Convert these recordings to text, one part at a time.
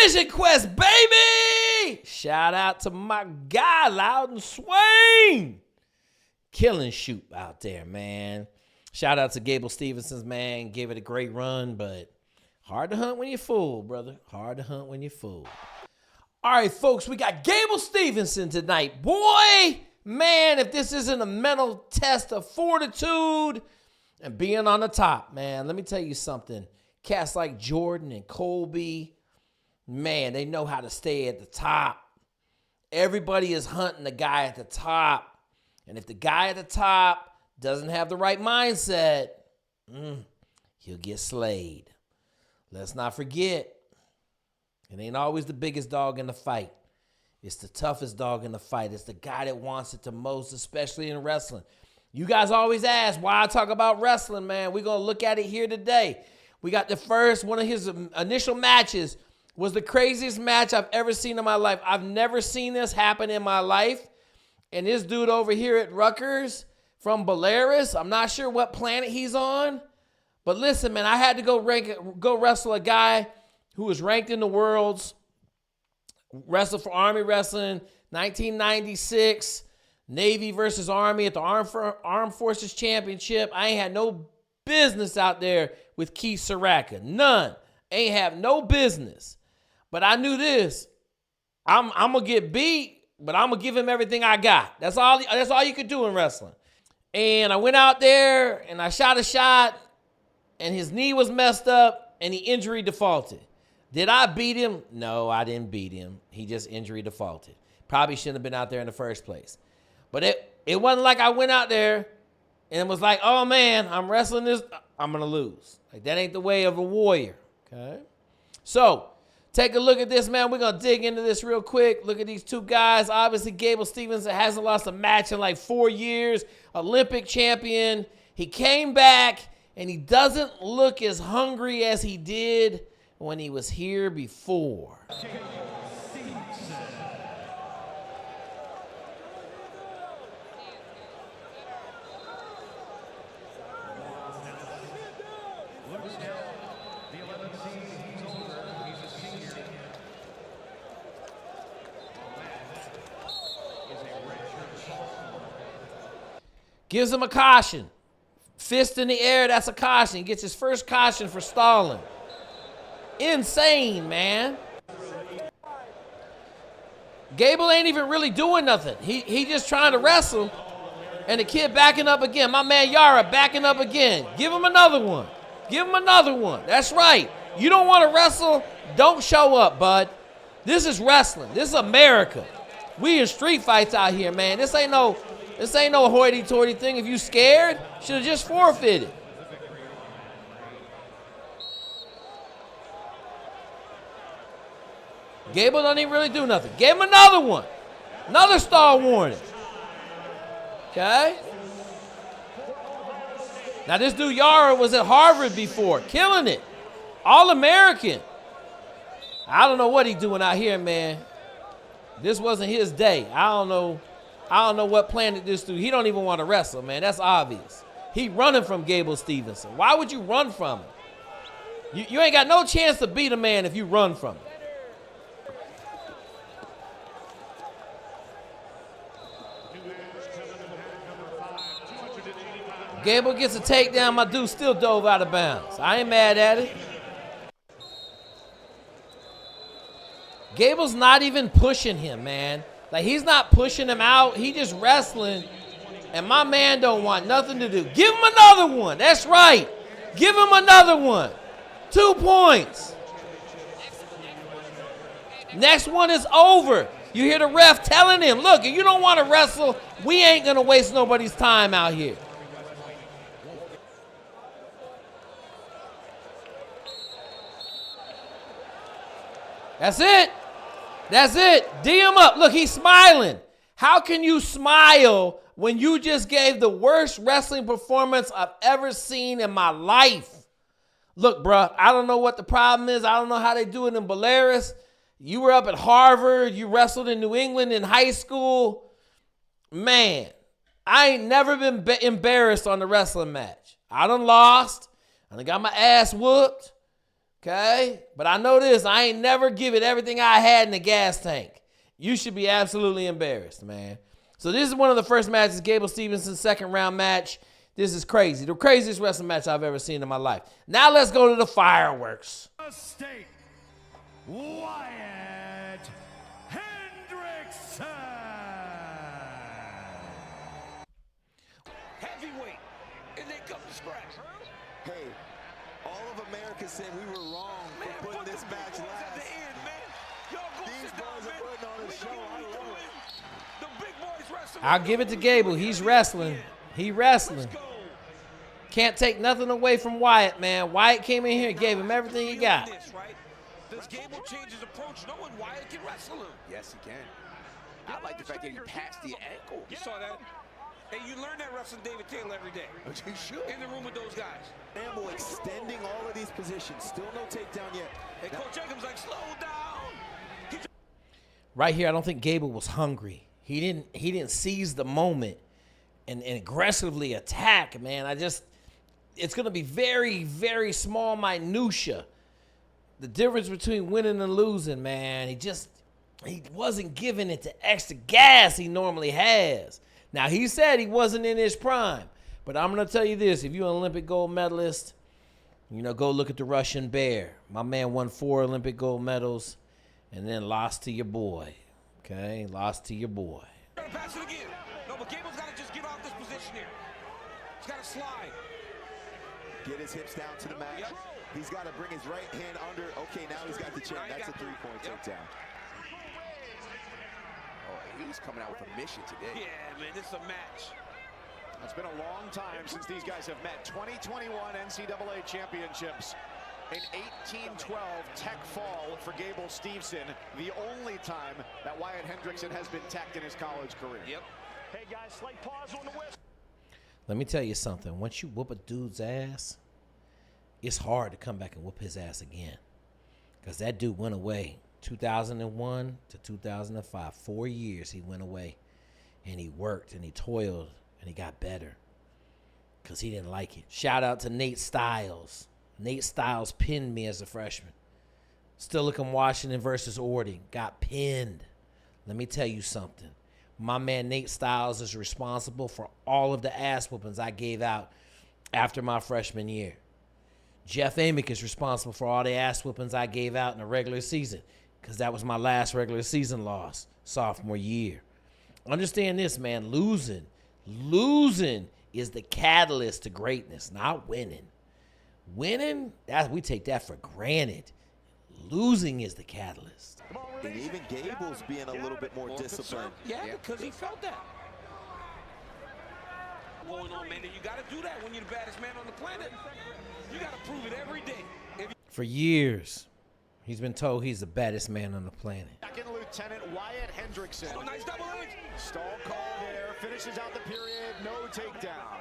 Vision Quest, baby! Shout out to my guy, Loudon Swain. Killing shoot out there, man. Shout out to Gable Steveson, man. Gave it a great run, but hard to hunt when you're full, brother. Hard to hunt when you're full. All right, folks, we got Gable Steveson tonight. Boy, man, if this isn't a mental test of fortitude and being on the top, man, let me tell you something. Cats like Jordan and Kobe, man, they know how to stay at the top. Everybody is hunting the guy at the top. And if the guy at the top doesn't have the right mindset, he'll get slayed. Let's not forget, it ain't always the biggest dog in the fight. It's the toughest dog in the fight. It's the guy that wants it the most, especially in wrestling. You guys always ask why I talk about wrestling, man. We're going to look at it here today. We got the first, one of his initial matches was the craziest match I've ever seen in my life. I've never seen this happen in my life. And this dude over here at Rutgers from Belarus, I'm not sure what planet he's on. But listen, man, I had to go wrestle a guy who was ranked in the worlds, wrestled for Army Wrestling, 1996, Navy versus Army at the Armed Forces Championship. I ain't had no business out there with Keith Saraka. None. Ain't have no business. But I knew this. I'm going to get beat, but I'm going to give him everything I got. That's all you could do in wrestling. And I went out there, and I shot a shot, and his knee was messed up, and he injury defaulted. Did I beat him? No, I didn't beat him. He just injury defaulted. Probably shouldn't have been out there in the first place. But it wasn't like I went out there and it was like, oh, man, I'm wrestling this. I'm going to lose. Like, that ain't the way of a warrior, okay? So, take a look at this, man. We're going to dig into this real quick. Look at these two guys. Obviously, Gable Steveson hasn't lost a match in like 4 years. Olympic champion. He came back, and he doesn't look as hungry as he did when he was here before. Gives him a caution. Fist in the air, that's a caution. He gets his first caution for stalling. Insane, man. Gable ain't even really doing nothing. He just trying to wrestle. And the kid backing up again. My man Yara backing up again. Give him another one. Give him another one. That's right. You don't want to wrestle? Don't show up, bud. This is wrestling. This is America. We in street fights out here, man. This ain't no hoity-toity thing. If you scared, should have just forfeited. Gable don't even really do nothing. Gave him another one. Another stall warning. Okay? Now this dude Yara was at Harvard before. Killing it. All-American. I don't know what he's doing out here, man. This wasn't his day. I don't know what planet this dude. He don't even want to wrestle, man. That's obvious. He running from Gable Steveson. Why would you run from him? You ain't got no chance to beat a man if you run from him. Gable gets a takedown. My dude still dove out of bounds. I ain't mad at it. Gable's not even pushing him, man. Like, he's not pushing him out. He just wrestling, and my man don't want nothing to do. Give him another one. That's right. Give him another one. 2 points. Next one is over. You hear the ref telling him, look, if you don't want to wrestle, we ain't going to waste nobody's time out here. That's it. That's it. D him up. Look, he's smiling. How can you smile when you just gave the worst wrestling performance I've ever seen in my life? Look, bruh, I don't know what the problem is. I don't know how they do it in Belarus. You were up at Harvard. You wrestled in New England in high school. Man, I ain't never been embarrassed on the wrestling match. I done lost. I done got my ass whooped. Okay? But I know this. I ain't never give it everything I had in the gas tank. You should be absolutely embarrassed, man. So this is one of the first matches, Gable Stevenson's second round match. This is crazy. The craziest wrestling match I've ever seen in my life. Now let's go to the fireworks. State, Wyatt Hendrickson. Heavyweight, and they come to scratch. Hey, all of America said we were wrong for putting this match last. At the end, man. Y'all go These sit down, boys man. are putting on a show. I love it. The big boys wrestling. I'll give it to Gable. He's wrestling. He wrestling. Let's go. Can't take nothing away from Wyatt, man. Wyatt came in here and gave him everything he got. This, right? Does Gable change his approach knowing Wyatt can wrestle him? Yes, he can. I like the fact that he passed the ankle. You saw that? Hey, you learn that wrestling David Taylor every day. You should. In the room with those guys. Campbell extending all of these positions. Still no takedown yet. And Coach Jacobs like, slow down. Right here, I don't think Gable was hungry. He didn't seize the moment and aggressively attack, man. It's going to be very, very small minutia. The difference between winning and losing, man. He wasn't giving it the extra gas he normally has. Now, he said he wasn't in his prime. But I'm going to tell you this. If you're an Olympic gold medalist, go look at the Russian Bear. My man won 4 Olympic gold medals and then lost to your boy. Okay? Lost to your boy. Pass it again. No, but Gable's got to just give out this position here. He's got to slide. Get his hips down to the mat. Yep. He's got to bring his right hand under. Okay, now he's got the chin. That's a 3-point takedown. Oh, he's coming out with a mission today. Yeah, man, this is a match. It's been a long time since these guys have met. 2021 NCAA championships. In 1812, Tech fall for Gable Steveson. The only time that Wyatt Hendrickson has been teched in his college career. Yep. Hey guys, slight pause on the whistle. Let me tell you something. Once you whoop a dude's ass, it's hard to come back and whoop his ass again. Because that dude went away 2001 to 2005. 4 years he went away. And he worked and he toiled and he got better. Because he didn't like it. Shout out to Nate Styles. Nate Styles pinned me as a freshman. Stilichum Washington versus Ording. Got pinned. Let me tell you something. My man Nate Styles is responsible for all of the ass whoopings I gave out after my freshman year. Jeff Amick is responsible for all the ass whoopings I gave out in the regular season because that was my last regular season loss, sophomore year. Understand this, man. Losing is the catalyst to greatness, not winning. Winning, we take that for granted. Losing is the catalyst. And even Gable's being a little bit more disciplined. Yeah, because he felt that. Going on, man, and you got to do that when you're the baddest man on the planet. You got to prove it every day. For years, he's been told he's the baddest man on the planet. Second Lieutenant Wyatt Hendrickson. Oh, nice double edge. Stall call there, finishes out the period, no takedown.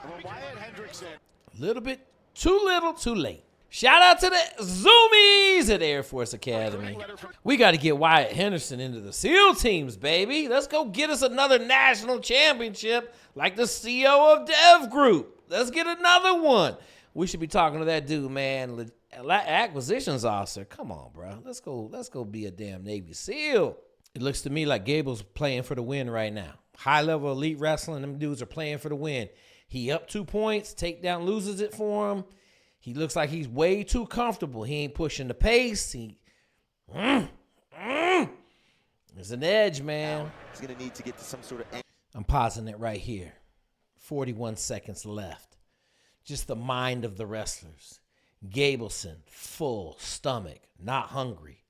From Wyatt Hendrickson. A little bit too little, too late. Shout out to the Zoomies at Air Force Academy. We got to get Wyatt Henderson into the SEAL teams, baby. Let's go get us another national championship like the CO of Dev Group. Let's get another one. We should be talking to that dude, man. Acquisitions officer. Come on, bro. Let's go be a damn Navy SEAL. It looks to me like Gable's playing for the win right now. High-level elite wrestling, them dudes are playing for the win. He up 2 points, takedown loses it for him. He looks like he's way too comfortable. He ain't pushing the pace. There's an edge, man. He's going to need to get to some sort of... I'm pausing it right here. 41 seconds left. Just the mind of the wrestlers. Gableson, full stomach, not hungry.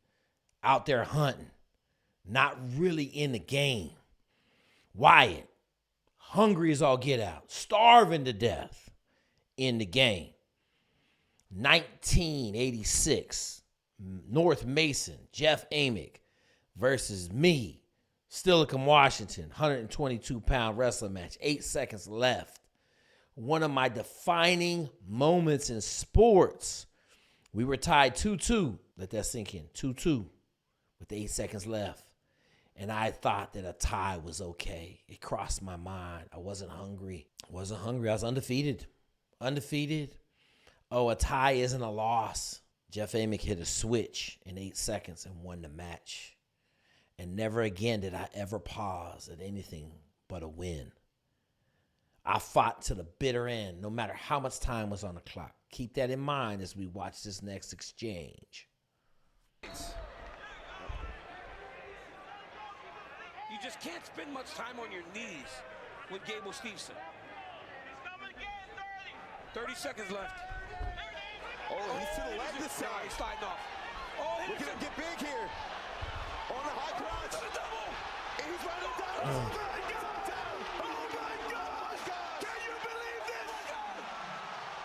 Out there hunting. Not really in the game. Wyatt, hungry as all get out. Starving to death in the game. 1986, North Mason, Jeff Amick versus me, Stilichum Washington, 122-pound wrestling match, 8 seconds left. One of my defining moments in sports. We were tied 2-2. Let that sink in. 2-2 with 8 seconds left. And I thought that a tie was okay. It crossed my mind. I wasn't hungry. I was undefeated. Oh, a tie isn't a loss. Jeff Amick hit a switch in 8 seconds and won the match. And never again did I ever pause at anything but a win. I fought to the bitter end, no matter how much time was on the clock. Keep that in mind as we watch this next exchange. You just can't spend much time on your knees with Gable Steveson. 30 seconds left. Oh, he's to the left this side. He's sliding off. Oh, Look at him get big here. On the high crotch. to the double. And he's running down. Oh, my God. Oh, my God. Can you believe this?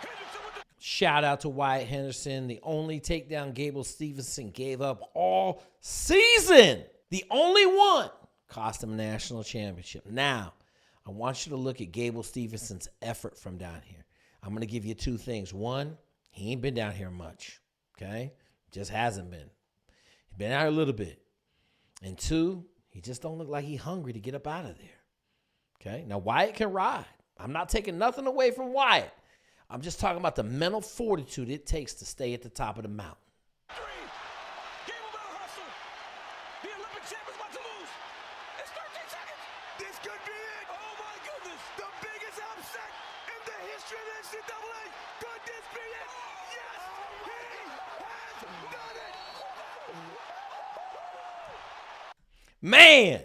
Hendrickson with the Shout out to Wyatt Hendrickson, the only takedown Gable Steveson gave up all season. The only one. Cost him a national championship. Now, I want you to look at Gable Stevenson's effort from down here. I'm going to give you two things. One, he ain't been down here much, okay? Just hasn't been. He's been out a little bit. And two, he just don't look like he's hungry to get up out of there, okay? Now, Wyatt can ride. I'm not taking nothing away from Wyatt. I'm just talking about the mental fortitude it takes to stay at the top of the mountain. three. Gable better hustle. The Olympic champ is about to lose. It's 13 seconds. This could be it. Oh, my goodness. The biggest upset in the history of the NCAA. Could this be it? Yes, he has done it. Man,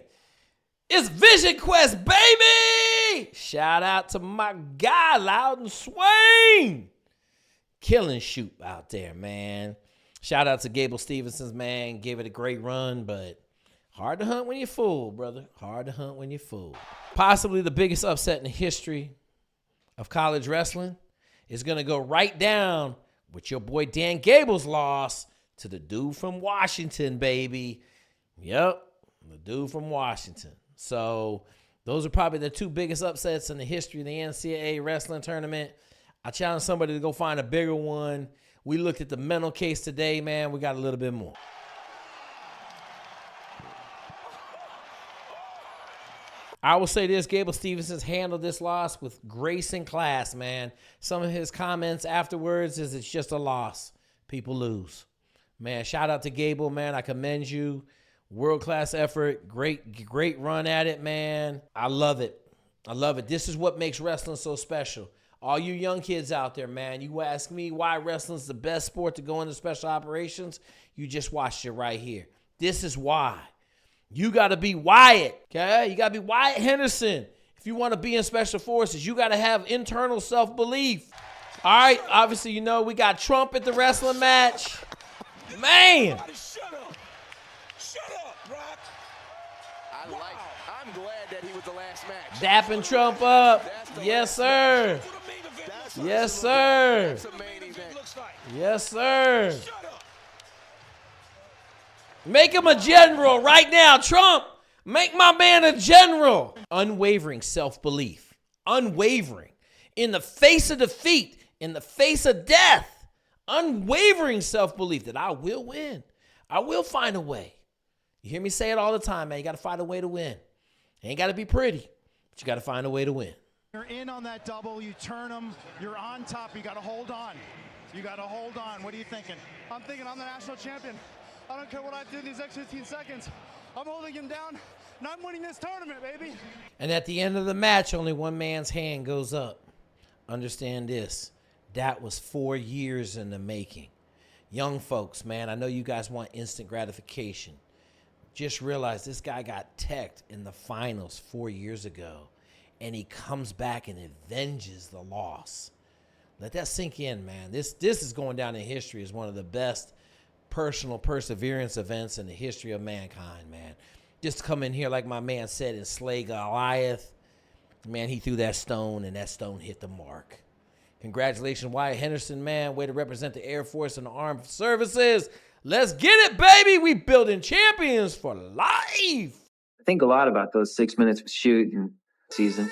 it's Vision Quest, baby! Shout out to my guy, Loudon Swain. Killing shoot out there, man. Shout out to Gable Stevenson's, man. Gave it a great run, but hard to hunt when you're full, brother. Hard to hunt when you're full. Possibly the biggest upset in the history of college wrestling is going to go right down with your boy Dan Gable's loss to the dude from Washington, baby. Yep, the dude from Washington. So those are probably the two biggest upsets in the history of the NCAA wrestling tournament. I challenge somebody to go find a bigger one. We looked at the mental case today, man. We got a little bit more. I will say this, Gable Stevenson's handled this loss with grace and class, man. Some of his comments afterwards is it's just a loss. People lose. Man, shout out to Gable, man. I commend you. World-class effort. Great run at it, man. I love it. I love it. This is what makes wrestling so special. All you young kids out there, man, you ask me why wrestling's the best sport to go into special operations, you just watched it right here. This is why. You got to be Wyatt, okay? You got to be Wyatt Hendrickson. If you want to be in special forces, you got to have internal self-belief. All right, obviously, you know, we got Trump at the wrestling match. Man. Shut up. Shut up, Rock. I'm glad that he was the last match. Dapping Trump up. Yes, sir. Yes, sir. That's a main event. Yes, sir. Make him a general right now, Trump. Make my man a general. Unwavering self-belief. Unwavering. In the face of defeat, in the face of death. Unwavering self-belief that I will win. I will find a way. You hear me say it all the time, man. You got to find a way to win. It ain't got to be pretty, but you got to find a way to win. You're in on that double, you turn them, you're on top, you got to hold on. You got to hold on. What are you thinking? I'm thinking I'm the national champion. I don't care what I do in these next 15 seconds. I'm holding him down, and I'm winning this tournament, baby. And at the end of the match, only one man's hand goes up. Understand this. That was 4 years in the making. Young folks, man, I know you guys want instant gratification. Just realize this guy got teched in the finals 4 years ago, and he comes back and avenges the loss. Let that sink in, man. This is going down in history as one of the best personal perseverance events in the history of mankind, man. Just to come in here, like my man said, and slay Goliath. Man, he threw that stone, and that stone hit the mark. Congratulations, Wyatt Hendrickson, man. Way to represent the Air Force and the Armed Services. Let's get it, baby. We building champions for life. I think a lot about those 6 minutes with shoot and season.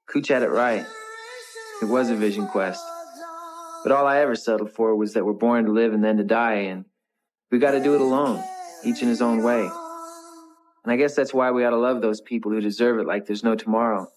Cooch had it right. It was a vision quest. But all I ever settled for was that we're born to live and then to die, and we got to do it alone, each in his own way. And I guess that's why we ought to love those people who deserve it like there's no tomorrow.